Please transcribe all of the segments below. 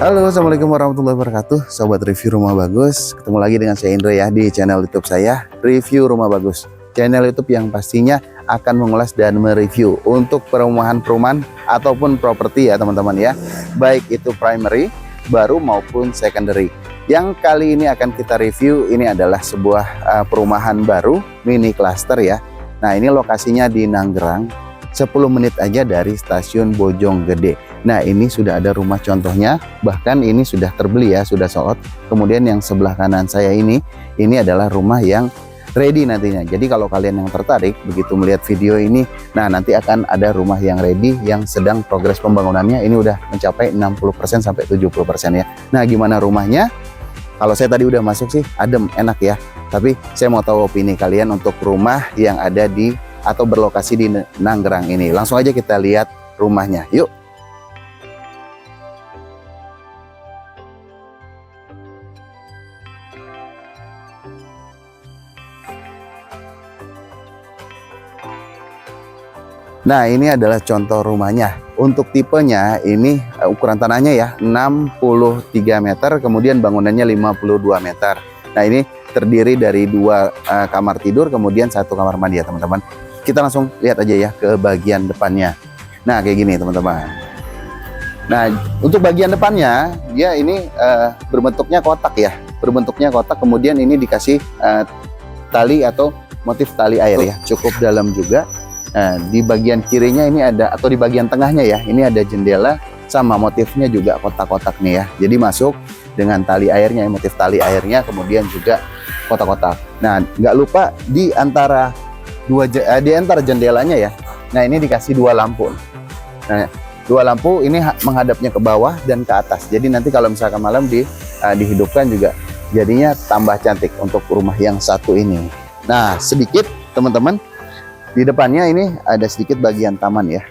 Halo, assalamualaikum warahmatullahi wabarakatuh, sobat review rumah bagus. Ketemu lagi dengan saya Indra ya di channel YouTube saya, Review Rumah Bagus. Channel YouTube yang pastinya akan mengulas dan mereview untuk perumahan-perumahan ataupun properti ya teman-teman ya. Baik itu primary, baru maupun secondary. Yang kali ini akan kita review ini adalah sebuah perumahan baru mini cluster ya. Nah, ini lokasinya di Nanggerang, 10 menit aja dari stasiun Bojonggede. Nah, ini sudah ada rumah contohnya, bahkan ini sudah terbeli ya, sudah sold out. Kemudian yang sebelah kanan saya ini adalah rumah yang ready nantinya. Jadi kalau kalian yang tertarik begitu melihat video ini, nah nanti akan ada rumah yang ready yang sedang progres pembangunannya. Ini udah mencapai 60% sampai 70% ya. Nah, gimana rumahnya? Kalau saya tadi udah masuk sih adem, enak ya. Tapi saya mau tahu opini kalian untuk rumah yang ada di atau berlokasi di Nanggerang ini. Langsung aja kita lihat rumahnya. Yuk. Nah, ini adalah contoh rumahnya. Untuk tipenya ini ukuran tanahnya ya 63 meter, kemudian bangunannya 52 meter. Nah, ini terdiri dari 2 kamar tidur, kemudian 1 kamar mandi ya teman-teman. Kita langsung lihat aja ya ke bagian depannya. Nah, kayak gini teman-teman. Nah, untuk bagian depannya dia ini berbentuknya kotak ya. Berbentuknya kotak, kemudian ini dikasih tali atau motif tali air ya. Cukup dalam juga. Nah, di bagian kirinya ini ada, atau di bagian tengahnya ya, ini ada jendela sama motifnya juga kotak-kotak nih ya. Jadi masuk dengan tali airnya, motif tali airnya, kemudian juga kotak-kotak. Nah, nggak lupa di antara jendelanya ya. Nah, ini dikasih 2 lampu. Nah, 2 lampu ini menghadapnya ke bawah dan ke atas. Jadi nanti kalau misalkan malam dihidupkan juga jadinya tambah cantik untuk rumah yang satu ini. Nah, sedikit teman-teman. Di depannya ini ada sedikit bagian taman ya.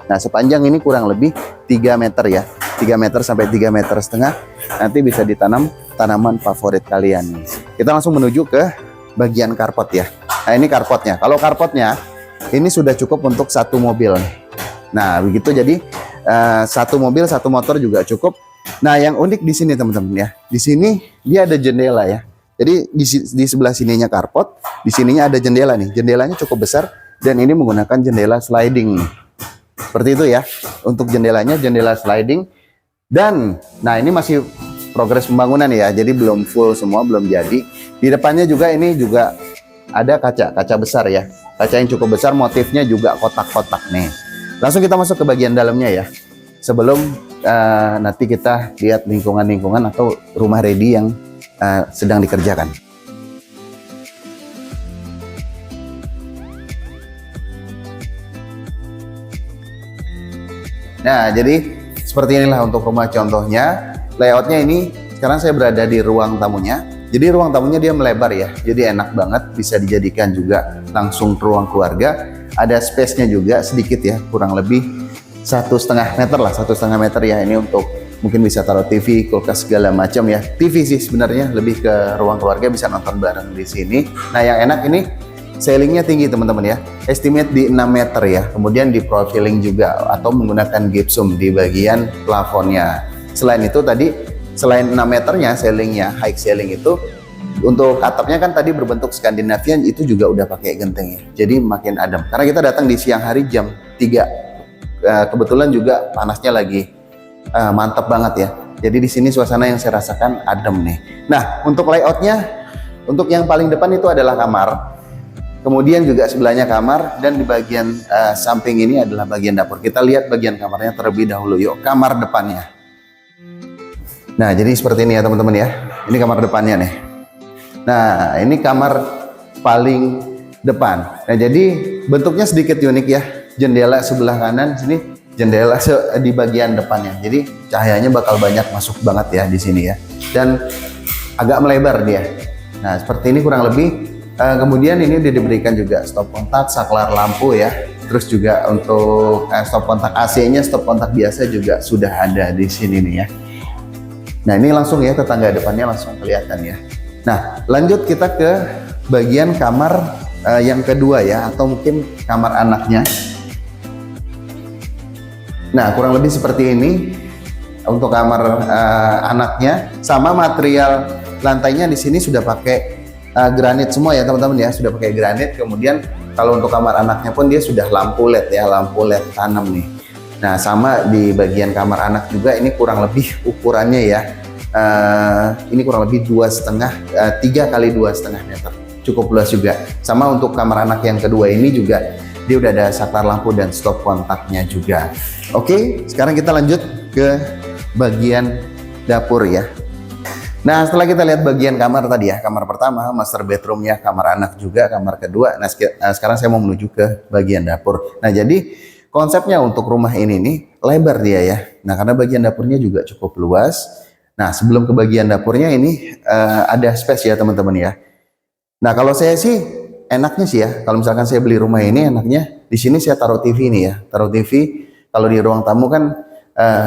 Nah, sepanjang ini kurang lebih 3 meter ya. 3 meter sampai 3 meter setengah. Nanti bisa ditanam tanaman favorit kalian. Kita langsung menuju ke bagian carport ya. Nah, ini carportnya. Kalau carportnya ini sudah cukup untuk 1 mobil nih. Nah, begitu jadi 1 mobil, 1 motor juga cukup. Nah, yang unik di sini teman-teman ya. Di sini dia ada jendela ya. Jadi di sebelah sininya carport, di sininya ada jendela nih. Jendelanya cukup besar. Dan ini menggunakan jendela sliding nih. Seperti itu ya. Untuk jendelanya jendela sliding. Dan nah, ini masih progres pembangunan ya. Jadi belum full semua, belum jadi. Di depannya juga ini juga ada kaca besar ya. Kaca yang cukup besar, motifnya juga kotak-kotak nih. Langsung kita masuk ke bagian dalamnya ya. Sebelum nanti kita lihat lingkungan-lingkungan atau rumah ready yang sedang dikerjakan. Nah, jadi seperti inilah untuk rumah contohnya. Layoutnya ini, sekarang saya berada di ruang tamunya. Jadi ruang tamunya dia melebar ya. Jadi enak banget, bisa dijadikan juga langsung ruang keluarga. Ada space-nya juga sedikit ya, kurang lebih 1,5 meter lah, 1,5 meter ya. Ini untuk mungkin bisa taruh TV, kulkas segala macam ya. TV sih sebenarnya, lebih ke ruang keluarga, bisa nonton bareng di sini. Nah, yang enak ini ceilingnya tinggi teman-teman ya, estimate di 6 meter ya. Kemudian di profiling juga atau menggunakan gypsum di bagian plafonnya. Selain itu tadi, selain 6 meternya ceilingnya, high ceiling itu, untuk atapnya kan tadi berbentuk Skandinavian, itu juga udah pakai genteng ya. Jadi makin adem. Karena kita datang di siang hari jam 3. Kebetulan juga panasnya lagi mantap banget ya. Jadi di sini suasana yang saya rasakan adem nih. Nah, untuk layoutnya, untuk yang paling depan itu adalah kamar. Kemudian juga sebelahnya kamar, dan di bagian samping ini adalah bagian dapur. Kita lihat bagian kamarnya terlebih dahulu. Yuk, kamar depannya. Nah, jadi seperti ini ya teman-teman ya. Ini kamar depannya nih. Nah, ini kamar paling depan. Nah, jadi bentuknya sedikit unik ya. Jendela sebelah kanan, sini jendela di bagian depannya. Jadi cahayanya bakal banyak masuk banget ya di sini ya. Dan agak melebar dia. Nah, seperti ini kurang lebih. Kemudian ini diberikan juga stop kontak, saklar lampu ya. Terus juga untuk stop kontak AC-nya, stop kontak biasa juga sudah ada di sini nih ya. Nah, ini langsung ya, tetangga depannya langsung kelihatan ya. Nah, lanjut kita ke bagian kamar yang kedua ya, atau mungkin kamar anaknya. Nah, kurang lebih seperti ini. untuk kamar anaknya. Sama material lantainya di sini sudah pakai granit semua ya teman-teman ya, sudah pakai granit. Kemudian kalau untuk kamar anaknya pun dia sudah lampu LED ya, lampu LED tanam nih. Nah sama di bagian kamar anak juga, ini kurang lebih ukurannya ya, ini kurang lebih 3 kali 2,5 meter, cukup luas juga. Sama untuk kamar anak yang kedua ini juga dia udah ada saklar lampu dan stop kontaknya juga. Oke, sekarang kita lanjut ke bagian dapur ya. Nah setelah kita lihat bagian kamar tadi ya, kamar pertama, master bedroomnya, kamar anak juga, kamar kedua. Nah sekarang saya mau menuju ke bagian dapur. Nah jadi konsepnya untuk rumah ini nih lebar dia ya. Nah karena bagian dapurnya juga cukup luas. Nah sebelum ke bagian dapurnya ini ada space ya teman-teman ya. Nah kalau saya sih enaknya sih ya, kalau misalkan saya beli rumah ini enaknya di sini saya taruh TV nih ya, taruh TV. Kalau di ruang tamu kan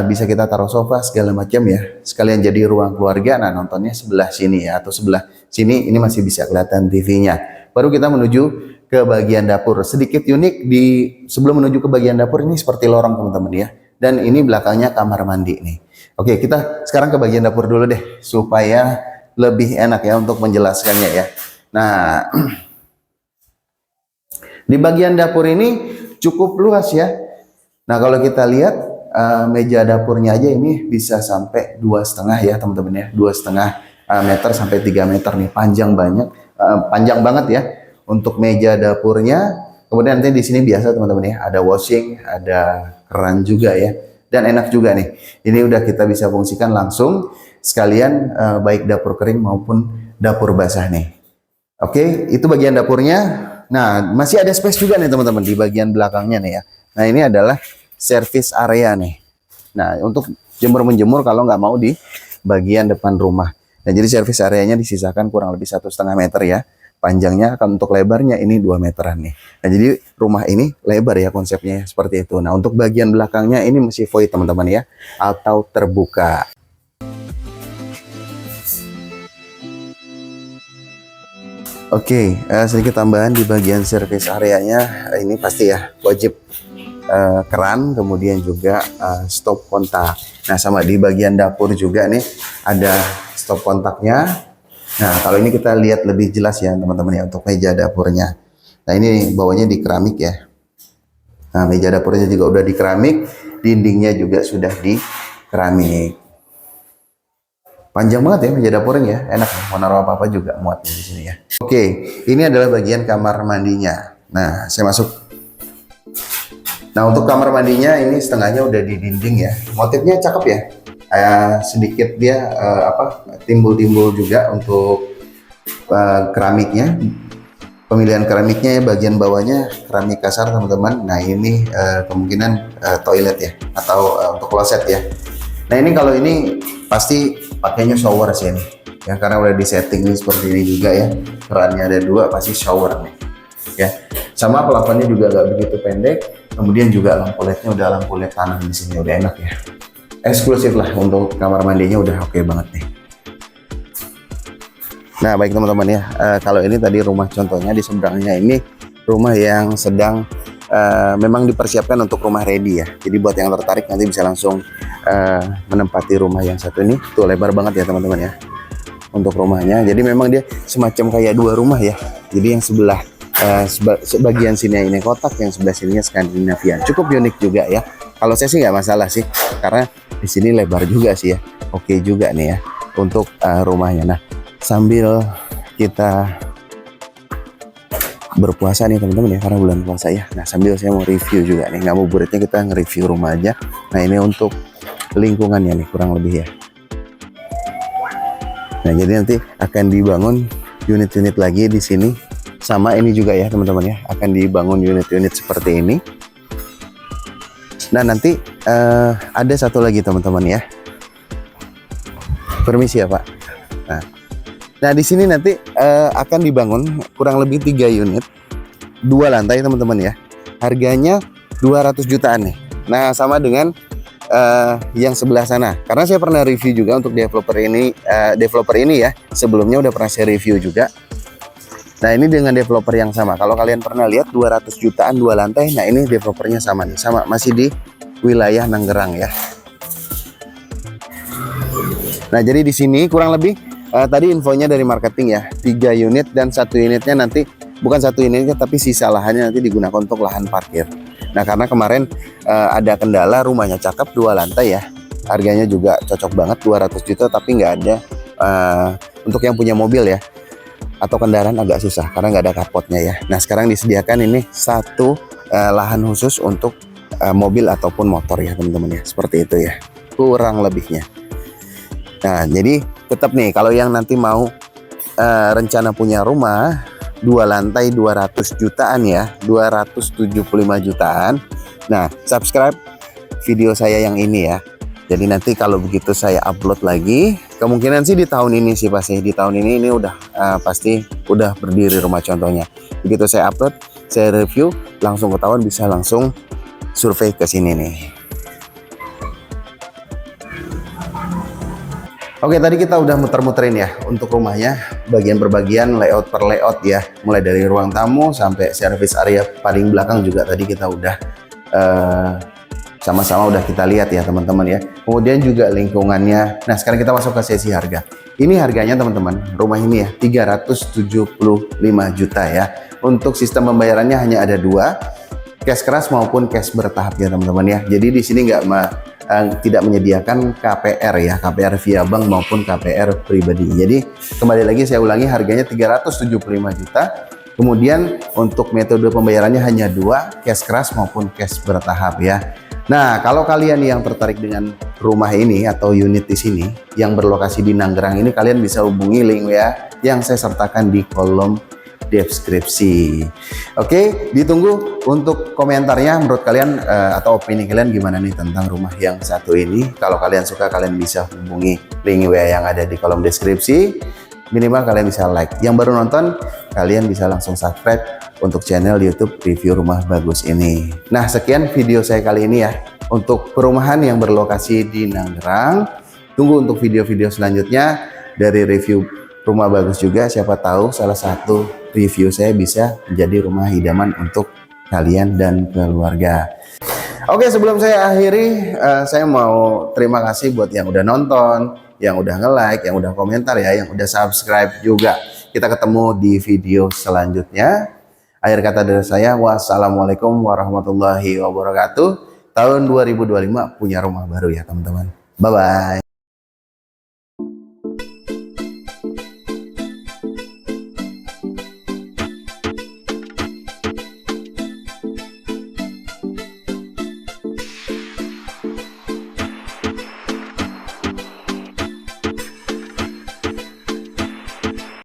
bisa kita taruh sofa segala macam ya, sekalian jadi ruang keluarga. Nah nontonnya sebelah sini ya, atau sebelah sini ini masih bisa kelihatan TV-nya. Baru kita menuju ke bagian dapur. Sedikit unik di sebelum menuju ke bagian dapur ini seperti lorong teman-teman ya. Dan ini belakangnya kamar mandi nih. Oke, kita sekarang ke bagian dapur dulu deh supaya lebih enak ya untuk menjelaskannya ya. Nah, di bagian dapur ini cukup luas ya. Nah kalau kita lihat meja dapurnya aja ini bisa sampai 2,5 ya teman-teman ya, 2,5 meter sampai 3 meter nih, panjang banget ya untuk meja dapurnya. Kemudian nanti di sini biasa teman-teman ya, ada washing, ada keran juga ya, dan enak juga nih. Ini udah kita bisa fungsikan langsung sekalian baik dapur kering maupun dapur basah nih. Oke, itu bagian dapurnya. Nah, masih ada space juga nih teman-teman di bagian belakangnya nih ya. Nah, ini adalah service area nih. Nah, untuk jemur-menjemur kalau nggak mau di bagian depan rumah. Nah, jadi service areanya disisakan kurang lebih 1,5 meter ya. Panjangnya akan untuk lebarnya ini 2 meteran nih. Nah, jadi rumah ini lebar ya konsepnya seperti itu. Nah, untuk bagian belakangnya ini masih void teman-teman ya, atau terbuka. Oke, sedikit tambahan di bagian service areanya, ini pasti ya wajib keran, kemudian juga stop kontak. Nah sama di bagian dapur juga nih ada stop kontaknya. Nah kalau ini kita lihat lebih jelas ya teman-teman ya untuk meja dapurnya. Nah ini bawahnya di keramik ya. Nah meja dapurnya juga udah di keramik, dindingnya juga sudah di keramik. Panjang banget ya meja dapurnya ya, enak ya, mau naruh apa-apa juga muat di sini ya. Oke, ini adalah bagian kamar mandinya. Nah, saya masuk. Nah, untuk kamar mandinya ini setengahnya udah di dinding ya. Motifnya cakep ya. Sedikit dia timbul-timbul juga untuk keramiknya. Pemilihan keramiknya ya, bagian bawahnya keramik kasar teman-teman. Nah, ini kemungkinan toilet ya, atau untuk kloset ya. Nah, ini kalau ini pasti pakainya shower sih ini ya, karena udah di setting nih seperti ini juga ya, kerannya ada 2, pasti shower nih ya. Sama plafonnya juga nggak begitu pendek, kemudian juga lampu LED-nya udah lampu LED tanam di sini, udah enak ya, eksklusif lah untuk kamar mandinya, udah oke banget nih. Nah baik teman-teman ya, kalau ini tadi rumah contohnya, di seberangnya ini rumah yang sedang memang dipersiapkan untuk rumah ready ya. Jadi buat yang tertarik nanti bisa langsung menempati rumah yang satu ini. Tuh lebar banget ya teman-teman ya untuk rumahnya. Jadi memang dia semacam kayak 2 rumah ya. Jadi yang sebelah sebagian sini ini kotak, yang sebelah sininya Skandinavian. Cukup unik juga ya. Kalau saya sih nggak masalah sih, karena di sini lebar juga sih ya. Oke juga nih ya untuk rumahnya. Nah sambil kita berpuasa nih teman-teman ya, karena bulan puasa ya. Nah sambil saya mau review juga nih, nggak mau buritnya kita nge-review rumah aja. Nah ini untuk lingkungannya nih kurang lebih ya. Nah jadi nanti akan dibangun unit-unit lagi di sini. Sama ini juga ya teman-teman ya, akan dibangun unit-unit seperti ini. Nah nanti ada satu lagi teman-teman ya. Permisi ya Pak. Nah di sini nanti akan dibangun kurang lebih 3 unit, 2 lantai teman-teman ya. Harganya 200 jutaan nih. Nah sama dengan yang sebelah sana. Karena saya pernah review juga untuk developer ini ya. Sebelumnya udah pernah saya review juga. Nah ini dengan developer yang sama. Kalau kalian pernah lihat 200 jutaan 2 lantai. Nah ini developernya sama nih, sama masih di wilayah Nanggerang ya. Nah, jadi di sini kurang lebih tadi infonya dari marketing ya, 3 unit dan 1 unitnya nanti bukan 1 unitnya tapi sisa lahannya nanti digunakan untuk lahan parkir. Nah, karena kemarin ada kendala, rumahnya cakep 2 lantai ya. Harganya juga cocok banget 200 juta tapi nggak ada untuk yang punya mobil ya atau kendaraan agak susah karena nggak ada kapotnya ya. Nah, sekarang disediakan ini 1 lahan khusus untuk mobil ataupun motor ya teman-teman ya, seperti itu ya kurang lebihnya. Nah, jadi tetap nih kalau yang nanti mau rencana punya rumah 2 lantai 200 jutaan ya, 275 jutaan. Nah, subscribe video saya yang ini ya. Jadi nanti kalau begitu saya upload lagi, kemungkinan sih di tahun ini sih pasti di tahun ini udah pasti udah berdiri rumah contohnya. Begitu saya upload, saya review, langsung ketahuan, bisa langsung survei ke sini nih. Oke, tadi kita udah muter-muterin ya untuk rumahnya, bagian per bagian, layout per layout ya. Mulai dari ruang tamu sampai service area paling belakang juga tadi kita udah sama-sama udah kita lihat ya teman-teman ya. Kemudian juga lingkungannya. Nah, sekarang kita masuk ke sesi harga. Ini harganya teman-teman, rumah ini ya 375 juta ya. Untuk sistem pembayarannya hanya ada 2, cash keras maupun cash bertahap ya teman-teman ya. Jadi di sini tidak menyediakan KPR ya, KPR via bank maupun KPR pribadi. Jadi kembali lagi saya ulangi, harganya 375 juta. Kemudian untuk metode pembayarannya hanya 2, cash keras maupun cash bertahap ya. Nah, kalau kalian yang tertarik dengan rumah ini atau unit di sini yang berlokasi di Nanggerang ini, kalian bisa hubungi link ya yang saya sertakan di kolom deskripsi. Oke, ditunggu untuk komentarnya menurut kalian atau opini kalian gimana nih tentang rumah yang satu ini. Kalau kalian suka, kalian bisa hubungi link WA yang ada di kolom deskripsi. Minimal kalian bisa like. Yang baru nonton, kalian bisa langsung subscribe untuk channel YouTube review rumah bagus ini. Nah, sekian video saya kali ini ya untuk perumahan yang berlokasi di Nanggerang. Tunggu untuk video-video selanjutnya dari review rumah bagus juga. Siapa tahu salah satu review saya bisa menjadi rumah idaman untuk kalian dan keluarga. Oke, sebelum saya akhiri, saya mau terima kasih buat yang udah nonton, yang udah nge-like, yang udah komentar ya, yang udah subscribe juga. Kita ketemu di video selanjutnya. Akhir kata dari saya, wassalamualaikum warahmatullahi wabarakatuh. Tahun 2025 punya rumah baru ya teman-teman. Bye-bye.